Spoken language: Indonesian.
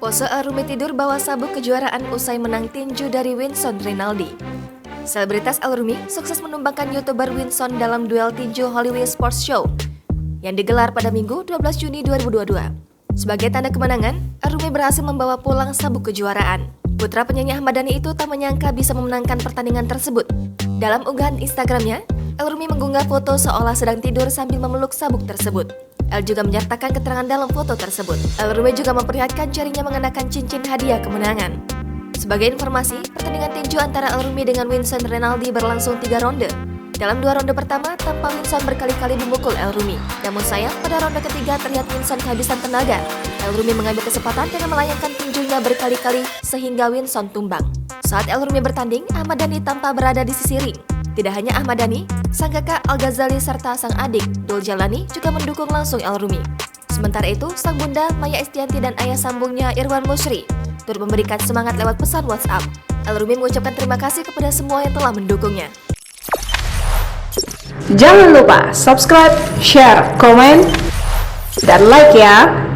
Pose Alrumi tidur bawa sabuk kejuaraan usai menang tinju dari Winson Rinaldi. Selebritas Alrumi sukses menumbangkan YouTuber Winson dalam duel tinju Hollywood Sports Show yang digelar pada Minggu 12 Juni 2022. Sebagai tanda kemenangan, Alrumi berhasil membawa pulang sabuk kejuaraan. Putra penyanyi Ahmad Dhani itu tak menyangka bisa memenangkan pertandingan tersebut. Dalam unggahan Instagramnya, Alrumi mengunggah foto seolah sedang tidur sambil memeluk sabuk tersebut. El juga menyertakan keterangan dalam foto tersebut. Alrumi juga memperlihatkan jarinya mengenakan cincin hadiah kemenangan. Sebagai informasi, pertandingan tinju antara Alrumi dengan Winson Rinaldi berlangsung 3 ronde. Dalam 2 ronde pertama, tampak Winson berkali-kali memukul Alrumi. Namun sayang, pada ronde ketiga terlihat Winson kehabisan tenaga. Alrumi mengambil kesempatan dengan melayangkan tinjunya berkali-kali sehingga Winson tumbang. Saat Alrumi bertanding, Ahmad Dhani tampak berada di sisi ring. Tidak hanya Ahmad Dhani, sang kakak Al-Ghazali serta sang adik Dul Jalani juga mendukung langsung Alrumi. Sementara itu, sang bunda Maya Estianti dan ayah sambungnya Irwan Musyri turut memberikan semangat lewat pesan WhatsApp. Alrumi mengucapkan terima kasih kepada semua yang telah mendukungnya. Jangan lupa subscribe, share, komen, dan like ya!